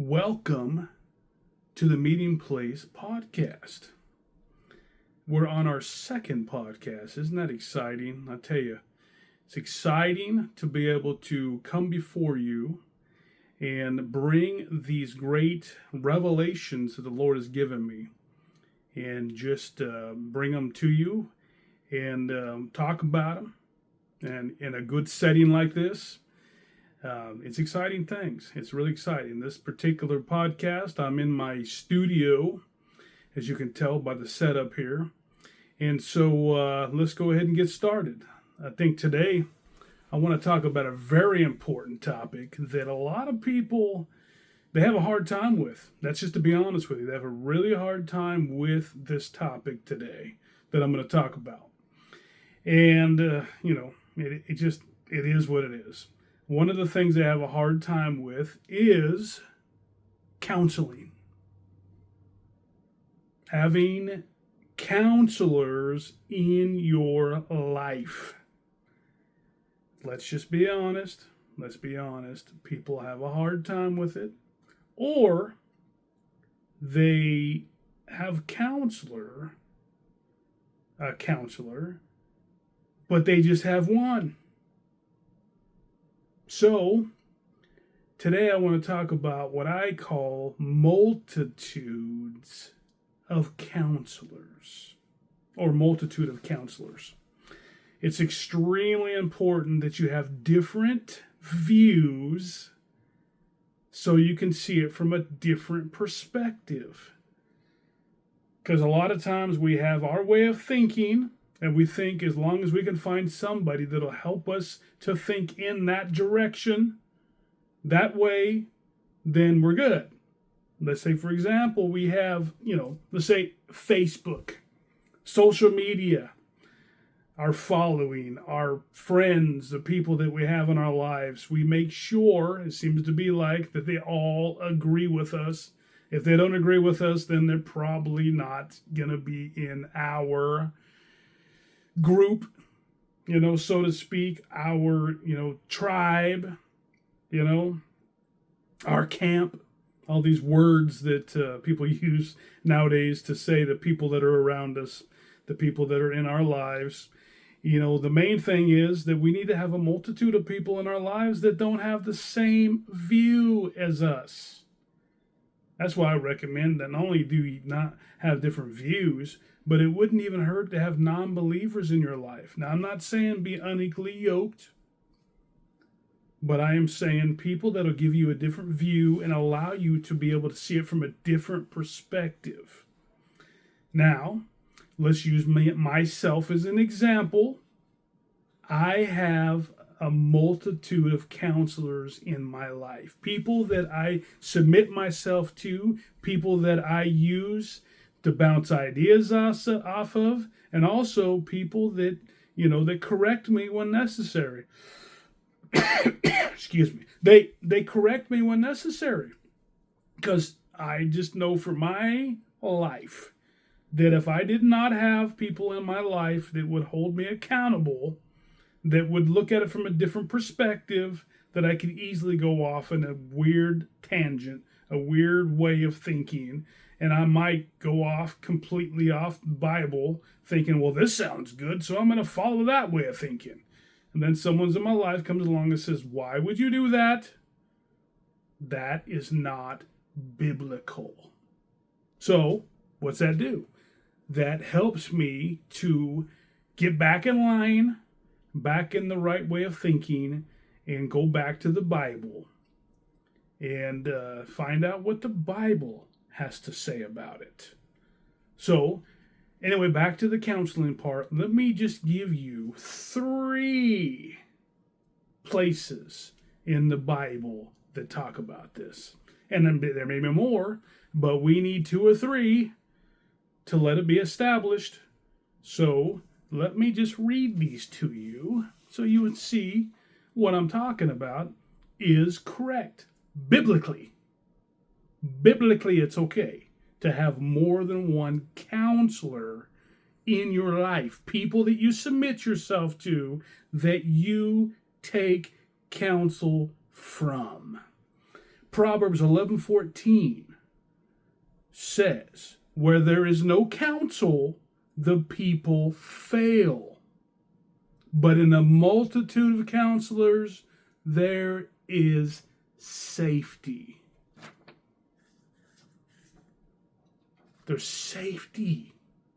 Welcome to the Meeting Place podcast. We're on our second podcast. Isn't that exciting? I tell you, it's exciting to be able to come before you and bring these great revelations that the Lord has given me and just bring them to you and talk about them. And in a good setting like this, it's exciting things. It's really exciting. This particular podcast, I'm in my studio, as you can tell by the setup here. And so let's go ahead and get started. I think today I want to talk about a very important topic that a lot of people, they have a hard time with. That's just to be honest with you. They have a really hard time with this topic today that I'm going to talk about. And, it is what it is. One of the things they have a hard time with is counseling. Having counselors in your life. Let's just be honest. Let's be honest. People have a hard time with it. Or they have a counselor, but they just have one. So, today I want to talk about what I call multitudes of counselors, or multitude of counselors. It's extremely important that you have different views so you can see it from a different perspective. Because a lot of times we have our way of thinking, and we think as long as we can find somebody that'll help us to think in that direction, that way, then we're good. Let's say, for example, we have, let's say Facebook, social media, our following, our friends, the people that we have in our lives. We make sure, it seems to be like, that they all agree with us. If they don't agree with us, then they're probably not going to be in our group, so to speak, our, tribe, our camp, all these words that people use nowadays to say the people that are around us, the people that are in our lives. The main thing is that we need to have a multitude of people in our lives that don't have the same view as us. That's why I recommend that not only do we not have different views, but it wouldn't even hurt to have non-believers in your life. Now, I'm not saying be unequally yoked, but I am saying people that will give you a different view and allow you to be able to see it from a different perspective. Now, let's use myself as an example. I have a multitude of counselors in my life. People that I submit myself to, people that I use to bounce ideas off of, and also people that, that correct me when necessary. Excuse me. They correct me when necessary. Because I just know for my life that if I did not have people in my life that would hold me accountable, that would look at it from a different perspective, that I could easily go off in a weird tangent, a weird way of thinking, and I might go off completely off Bible, thinking, well, this sounds good, so I'm going to follow that way of thinking. And then someone's in my life comes along and says, why would you do that? That is not biblical. So, what's that do? That helps me to get back in line, back in the right way of thinking, and go back to the Bible and find out what the Bible has to say about it. So, anyway, back to the counseling part. Let me just give you 3 places in the Bible that talk about this. And then there may be more, but we need 2 or 3 to let it be established. So, let me just read these to you so you would see what I'm talking about is correct. Biblically, it's okay to have more than one counselor in your life. People that you submit yourself to, that you take counsel from. Proverbs 11:14 says, where there is no counsel, the people fail. But in a multitude of counselors, there is safety. There's safety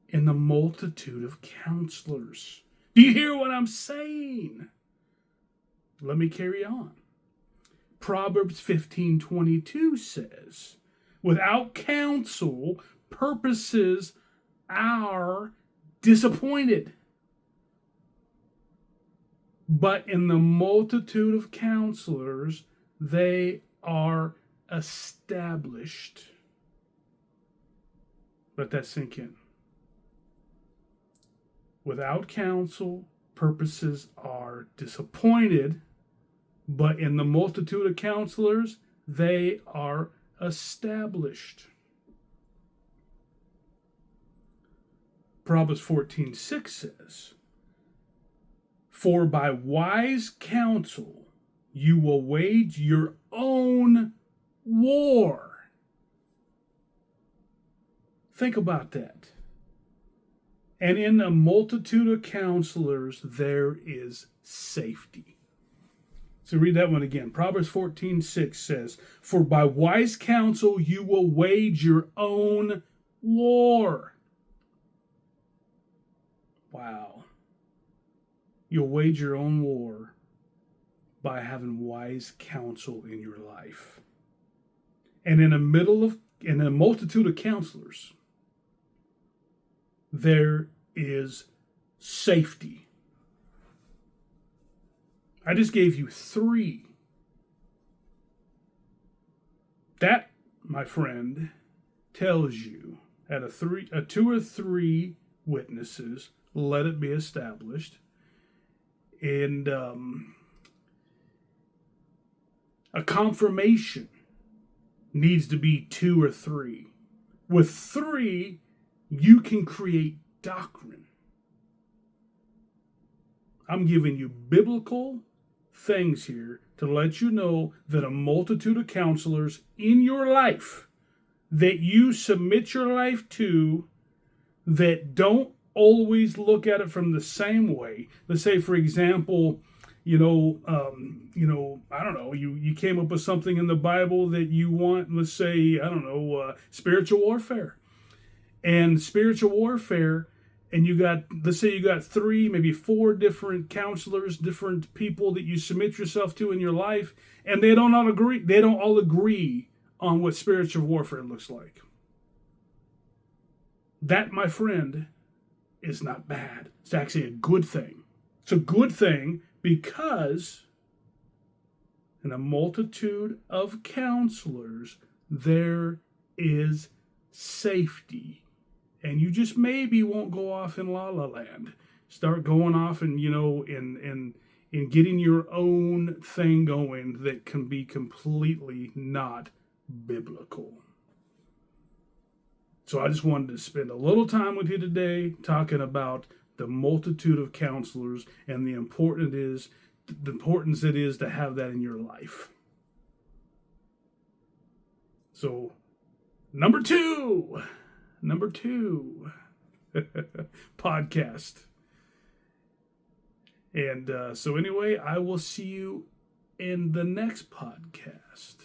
in the multitude of counselors. Do you hear what I'm saying? Let me carry on. Proverbs 15:22 says, without counsel, purposes are disappointed. But in the multitude of counselors, they are established. Let that sink in. Without counsel, purposes are disappointed. But in the multitude of counselors, they are established. Proverbs 14:6 says, for by wise counsel you will wage your own war. Think about that. And in a multitude of counselors, there is safety. So read that one again. Proverbs 14:6 says, for by wise counsel you will wage your own war. Wow. You'll wage your own war by having wise counsel in your life. And in a multitude of counselors, there is safety. I just gave you 3. That, my friend, tells you at a 2 or 3 witnesses, let it be established. And a confirmation needs to be 2 or 3. With 3, you can create doctrine. I'm giving you biblical things here to let you know that a multitude of counselors in your life that you submit your life to, that don't always look at it from the same way. Let's say, for example, I don't know, you came up with something in the Bible that you want, let's say, spiritual warfare. And spiritual warfare, and let's say you got 3, maybe 4 different counselors, different people that you submit yourself to in your life, and they don't all agree on what spiritual warfare looks like. That, my friend, is not bad. It's actually a good thing. It's a good thing because in a multitude of counselors, there is safety. And you just maybe won't go off in la la land. Start going off and, in getting your own thing going that can be completely not biblical. So I just wanted to spend a little time with you today talking about the multitude of counselors and the importance it is to have that in your life. So, number two, podcast. And so anyway, I will see you in the next podcast.